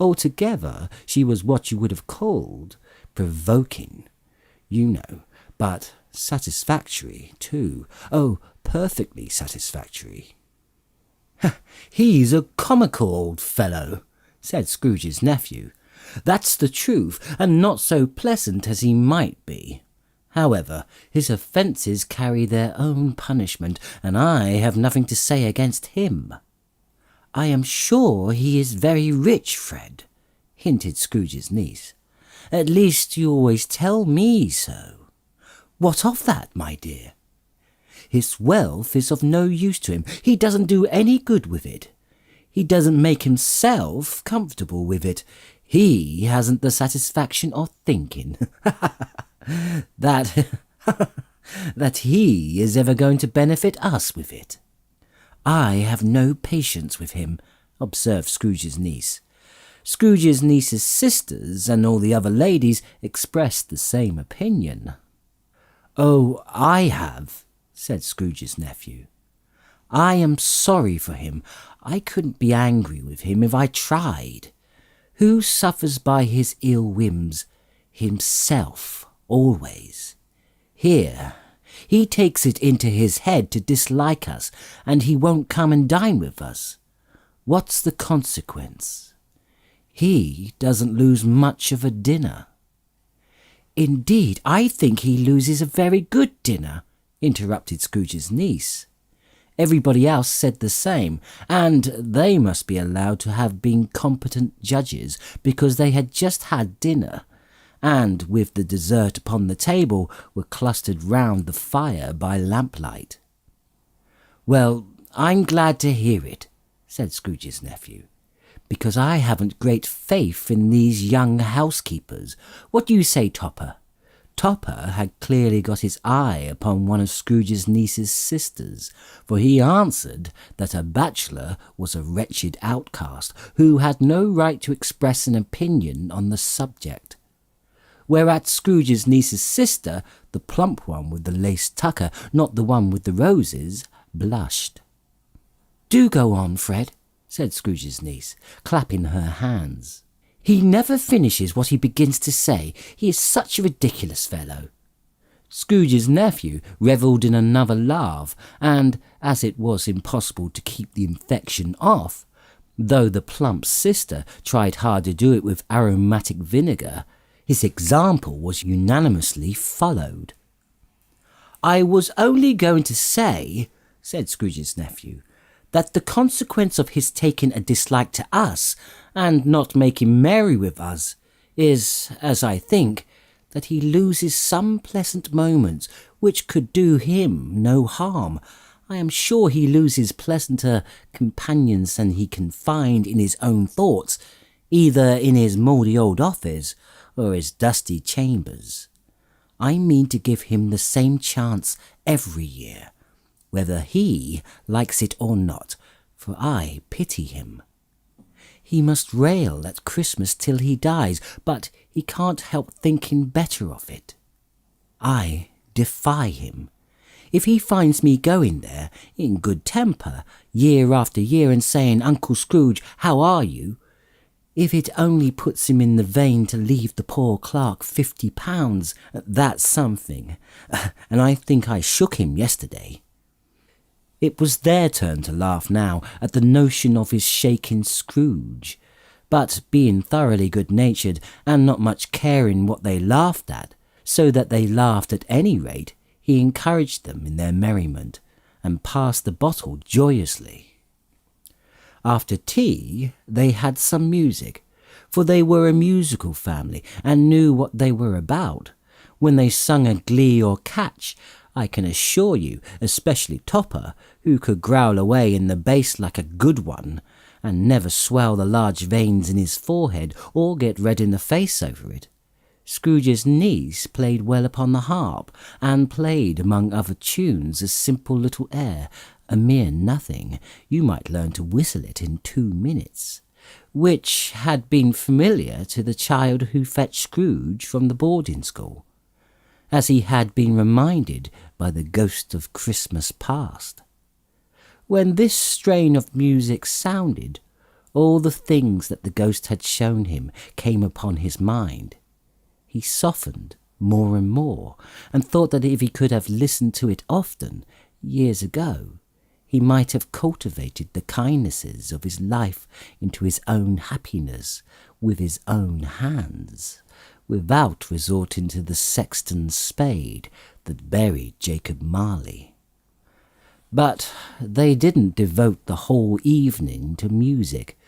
Altogether, she was what you would have called provoking, you know, but satisfactory too. Oh, perfectly satisfactory. "He's a comical old fellow," said Scrooge's nephew. "That's the truth, and not so pleasant as he might be. However, his offences carry their own punishment, and I have nothing to say against him." "I am sure he is very rich, Fred," hinted Scrooge's niece. "At least you always tell me so." "What of that, my dear?" "His wealth is of no use to him. He doesn't do any good with it. He doesn't make himself comfortable with it. He hasn't the satisfaction of thinking that he is ever going to benefit us with it." "I have no patience with him," observed Scrooge's niece. Scrooge's niece's sisters and all the other ladies expressed the same opinion. "Oh, I have," said Scrooge's nephew. "I am sorry for him. I couldn't be angry with him if I tried. Who suffers by his ill whims? Himself, always. Here, he takes it into his head to dislike us, and he won't come and dine with us. What's the consequence? He doesn't lose much of a dinner." "Indeed, I think he loses a very good dinner," interrupted Scrooge's niece. Everybody else said the same, and they must be allowed to have been competent judges, because they had just had dinner, and with the dessert upon the table were clustered round the fire by lamplight. "Well, I'm glad to hear it," said Scrooge's nephew, "because I haven't great faith in these young housekeepers. What do you say, Topper?" Topper had clearly got his eye upon one of Scrooge's niece's sisters, for he answered that a bachelor was a wretched outcast who had no right to express an opinion on the subject. Whereat Scrooge's niece's sister, the plump one with the lace tucker, not the one with the roses, blushed. "Do go on, Fred," said Scrooge's niece, clapping her hands. "He never finishes what he begins to say. He is such a ridiculous fellow." Scrooge's nephew revelled in another laugh, and, as it was impossible to keep the infection off, though the plump sister tried hard to do it with aromatic vinegar, his example was unanimously followed. "I was only going to say," said Scrooge's nephew, "that the consequence of his taking a dislike to us, and not making merry with us, is, as I think, that he loses some pleasant moments which could do him no harm. I am sure he loses pleasanter companions than he can find in his own thoughts, either in his mouldy old office or his dusty chambers. I mean to give him the same chance every year, whether he likes it or not, for I pity him. He must rail at Christmas till he dies, but he can't help thinking better of it. I defy him. If he finds me going there, in good temper, year after year, and saying, 'Uncle Scrooge, how are you?' If it only puts him in the vein to leave the poor clerk £50, that's something. And I think I shook him yesterday." It was their turn to laugh now at the notion of his shaking Scrooge, but being thoroughly good-natured and not much caring what they laughed at, so that they laughed at any rate, he encouraged them in their merriment, and passed the bottle joyously. After tea they had some music, for they were a musical family and knew what they were about. When they sung a glee or catch, I can assure you, especially Topper, who could growl away in the bass like a good one, and never swell the large veins in his forehead or get red in the face over it. Scrooge's niece played well upon the harp, and played among other tunes a simple little air, a mere nothing, you might learn to whistle it in 2 minutes, which had been familiar to the child who fetched Scrooge from the boarding school, as he had been reminded by the ghost of Christmas past. When this strain of music sounded, all the things that the ghost had shown him came upon his mind. He softened more and more, and thought that if he could have listened to it often, years ago, he might have cultivated the kindnesses of his life into his own happiness with his own hands, without resorting to the sexton's spade that buried Jacob Marley. But they didn't devote the whole evening to music.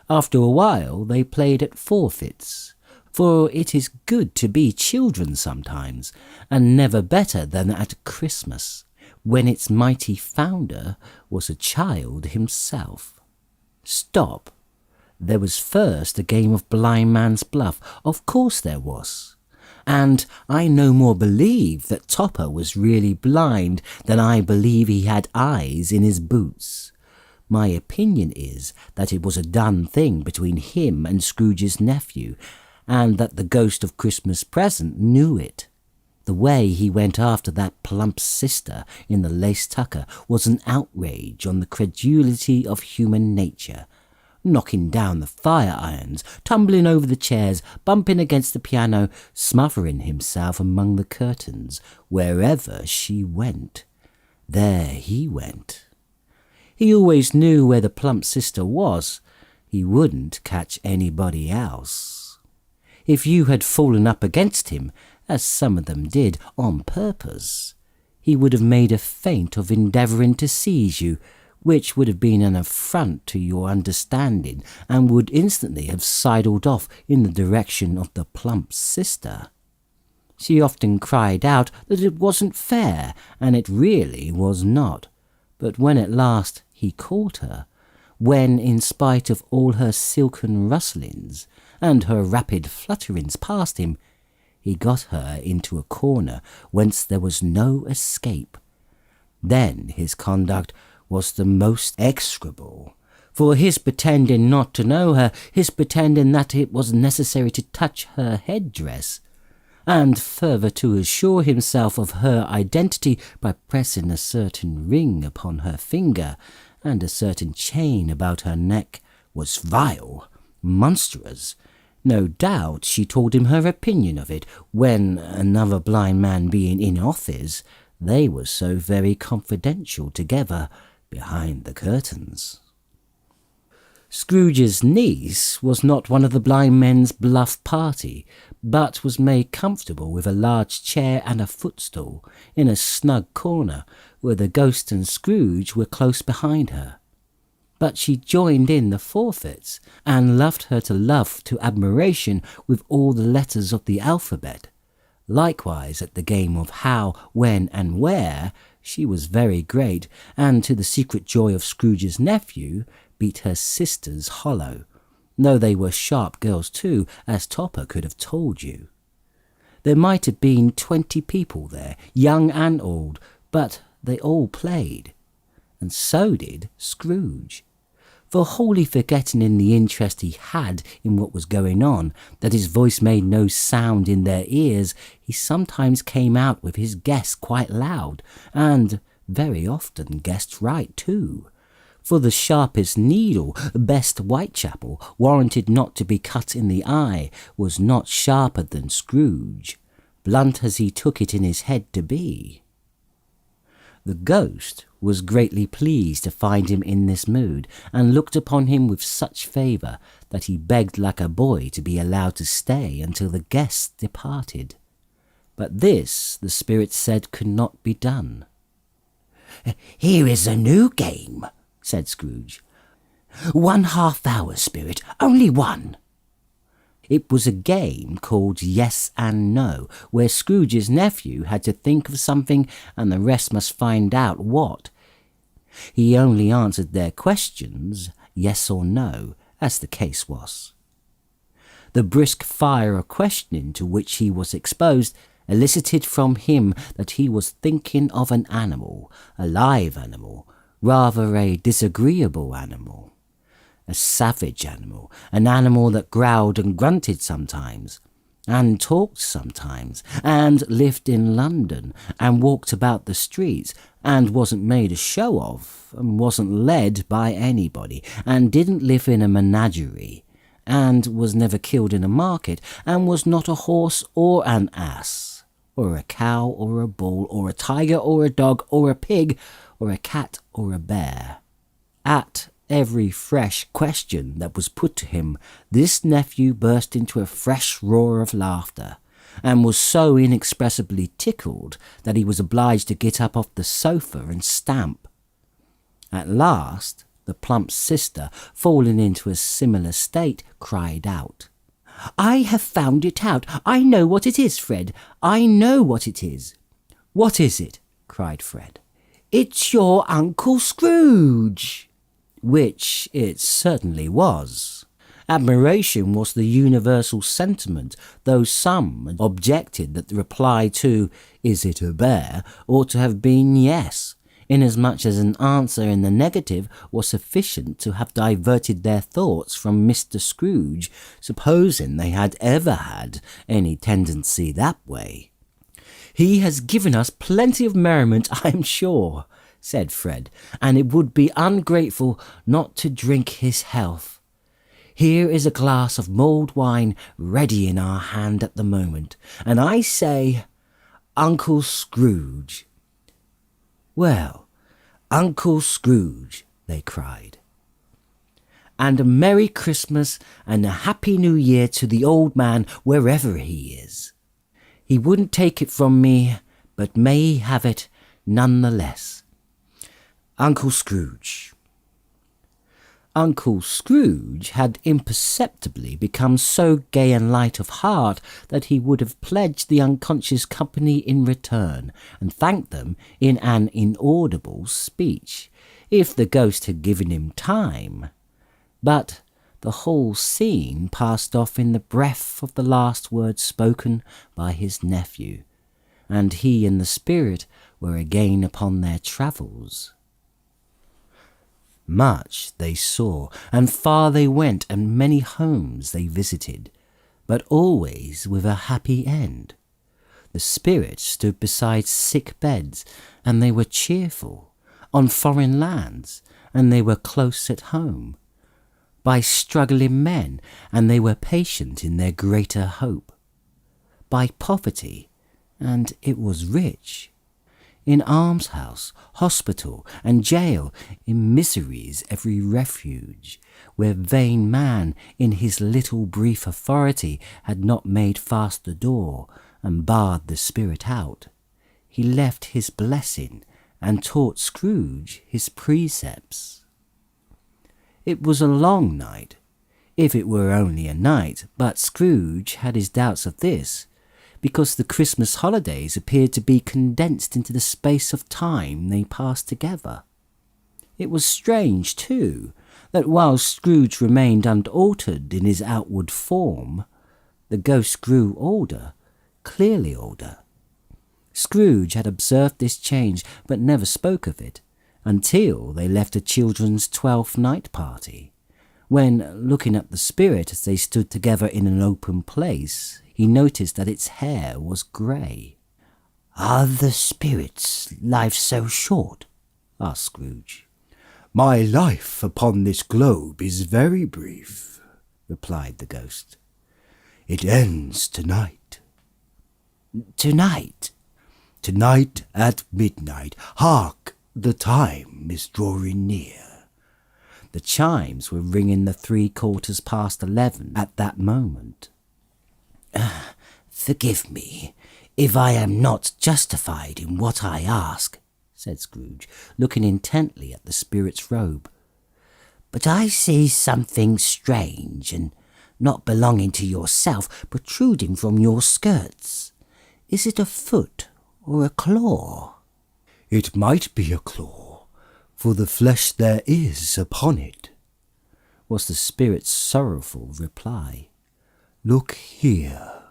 After a while they played at forfeits, for it is good to be children sometimes, and never better than at Christmas, when its mighty founder was a child himself. Stop. There was first a game of blind man's bluff. Of course there was. And I no more believe that Topper was really blind than I believe he had eyes in his boots. My opinion is that it was a done thing between him and Scrooge's nephew, and that the ghost of Christmas Present knew it. The way he went after that plump sister in the lace tucker was an outrage on the credulity of human nature, knocking down the fire irons, tumbling over the chairs, bumping against the piano, smothering himself among the curtains. Wherever she went, there he went. He always knew where the plump sister was. He wouldn't catch anybody else. If you had fallen up against him, as some of them did, on purpose, he would have made a feint of endeavouring to seize you, which would have been an affront to your understanding, and would instantly have sidled off in the direction of the plump sister. She often cried out that it wasn't fair, and it really was not. But when at last he caught her, when, in spite of all her silken rustlings, and her rapid flutterings past him, he got her into a corner whence there was no escape, then his conduct was the most execrable, for his pretending not to know her, his pretending that it was necessary to touch her head-dress, and further to assure himself of her identity by pressing a certain ring upon her finger and a certain chain about her neck, was vile, monstrous. No doubt she told him her opinion of it, when, another blind man being in office, they were so very confidential together behind the curtains. Scrooge's niece was not one of the blind men's bluff party, but was made comfortable with a large chair and a footstool in a snug corner where the ghost and Scrooge were close behind her. But she joined in the forfeits, and loved her to love to admiration with all the letters of the alphabet. Likewise at the game of how, when, and where, she was very great, and to the secret joy of Scrooge's nephew, beat her sisters hollow, though they were sharp girls too, as Topper could have told you. There might have been 20 people there, young and old, but they all played, and so did Scrooge. For wholly forgetting in the interest he had in what was going on, that his voice made no sound in their ears, he sometimes came out with his guess quite loud, and very often guessed right too. For the sharpest needle, best Whitechapel, warranted not to be cut in the eye, was not sharper than Scrooge, blunt as he took it in his head to be. The ghost was greatly pleased to find him in this mood, and looked upon him with such favour that he begged like a boy to be allowed to stay until the guests departed. But this, the spirit said, could not be done. "Here is a new game," said Scrooge. 1/2 hour, spirit, only one." It was a game called Yes and No, where Scrooge's nephew had to think of something and the rest must find out what. He only answered their questions, yes or no, as the case was. The brisk fire of questioning to which he was exposed elicited from him that he was thinking of an animal, a live animal, rather a disagreeable animal. A savage animal, an animal that growled and grunted sometimes, and talked sometimes, and lived in London, and walked about the streets, and wasn't made a show of, and wasn't led by anybody, and didn't live in a menagerie, and was never killed in a market, and was not a horse or an ass, or a cow or a bull, or a tiger or a dog, or a pig, or a cat or a bear. At every fresh question that was put to him, this nephew burst into a fresh roar of laughter, and was so inexpressibly tickled that he was obliged to get up off the sofa and stamp. At last, the plump sister, falling into a similar state, cried out, "I have found it out. I know what it is, Fred. I know what it is." "What is it?" cried Fred. "It's your Uncle Scrooge." Which it certainly was. Admiration was the universal sentiment, though some objected that the reply to "Is it a bear?" ought to have been yes, inasmuch as an answer in the negative was sufficient to have diverted their thoughts from Mr. Scrooge, supposing they had ever had any tendency that way. "He has given us plenty of merriment, I am sure," said Fred, "and it would be ungrateful not to drink his health. Here is a glass of mulled wine ready in our hand at the moment, and I say, Uncle Scrooge." "Well, Uncle Scrooge," they cried. "And a Merry Christmas and a Happy New Year to the old man wherever he is. He wouldn't take it from me, but may he have it none the less. Uncle Scrooge." Uncle Scrooge had imperceptibly become so gay and light of heart that he would have pledged the unconscious company in return, and thanked them in an inaudible speech, if the ghost had given him time. But the whole scene passed off in the breath of the last words spoken by his nephew, and he and the spirit were again upon their travels. Much they saw, and far they went, and many homes they visited, but always with a happy end. The spirits stood beside sick beds, and they were cheerful, on foreign lands, and they were close at home, by struggling men, and they were patient in their greater hope, by poverty, and it was rich, in almshouse, hospital, and jail, in misery's every refuge, where vain man in his little brief authority had not made fast the door, and barred the spirit out. He left his blessing, and taught Scrooge his precepts. It was a long night, if it were only a night, but Scrooge had his doubts of this, because the Christmas holidays appeared to be condensed into the space of time they passed together. It was strange, too, that while Scrooge remained unaltered in his outward form, the ghost grew older, clearly older. Scrooge had observed this change, but never spoke of it, until they left a children's 12th night party, when, looking at the spirit as they stood together in an open place, he noticed that its hair was grey. "Are the spirits' lives so short?" asked Scrooge. My life upon this globe is very brief, replied the ghost. It ends tonight. Tonight? Tonight at midnight. Hark, the time is drawing near. The chimes were ringing the 11:15 at that moment. Forgive me if I am not justified in what I ask, said Scrooge, looking intently at the spirit's robe. But I see something strange and not belonging to yourself protruding from your skirts. Is it a foot or a claw? It might be a claw, for the flesh there is upon it, was the spirit's sorrowful reply. Look here.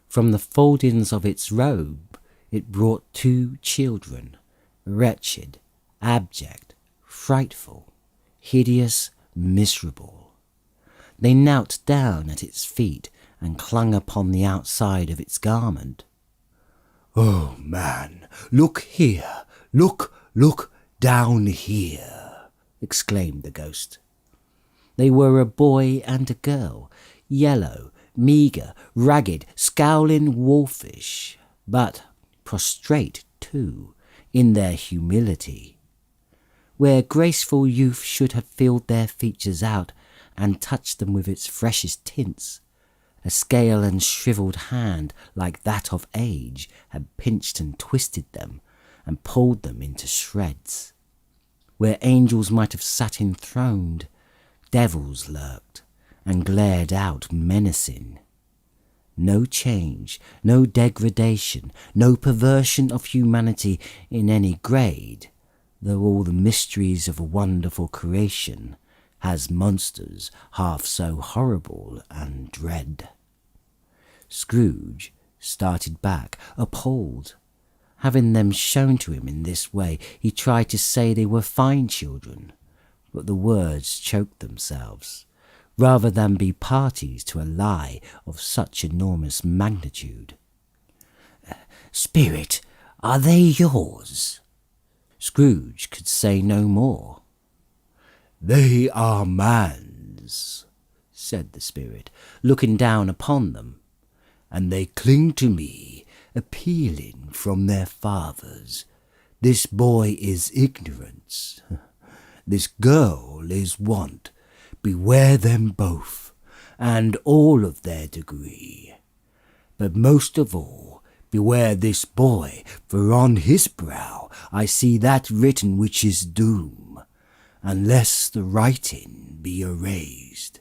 From the foldings of its robe it brought 2 children, wretched, abject, frightful, hideous, miserable. They knelt down at its feet and clung upon the outside of its garment. Oh, man, look here, look down here, exclaimed the ghost. They were a boy and a girl, yellow, meagre, ragged, scowling, wolfish, but prostrate too, in their humility. Where graceful youth should have filled their features out and touched them with its freshest tints, a scale and shrivelled hand like that of age had pinched and twisted them and pulled them into shreds. Where angels might have sat enthroned, devils lurked and glared out menacing. No change, no degradation, no perversion of humanity in any grade, though all the mysteries of a wonderful creation has monsters half so horrible and dread. Scrooge started back, appalled. Having them shown to him in this way, he tried to say they were fine children, but the words choked themselves, rather than be parties to a lie of such enormous magnitude. Spirit, are they yours? Scrooge could say no more. They are man's, said the spirit, looking down upon them, and they cling to me, appealing from their fathers. This boy is ignorance. This girl is want. Beware them both, and all of their degree. But most of all, beware this boy, for on his brow I see that written which is doom, unless the writing be erased.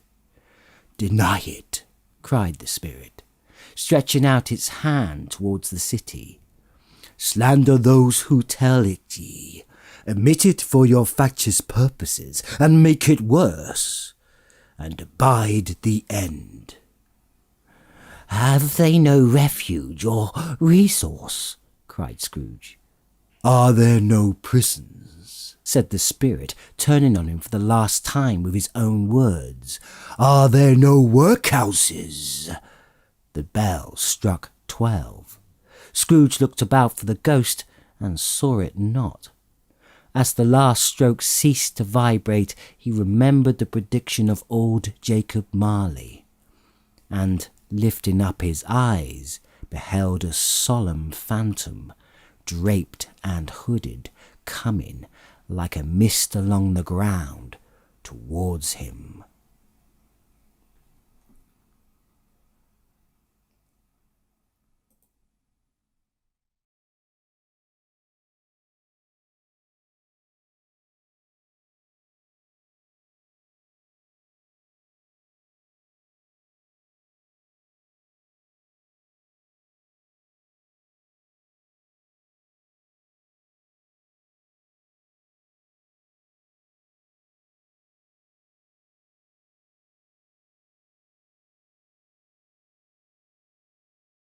Deny it, cried the spirit, stretching out its hand towards the city. Slander those who tell it ye. Omit it for your factious purposes, and make it worse, and abide the end. Have they no refuge or resource? Cried Scrooge. Are there no prisons? Said the spirit, turning on him for the last time with his own words. Are there no workhouses? The bell struck 12. Scrooge looked about for the ghost and saw it not. As the last stroke ceased to vibrate, he remembered the prediction of old Jacob Marley, and, lifting up his eyes, beheld a solemn phantom, draped and hooded, coming like a mist along the ground towards him.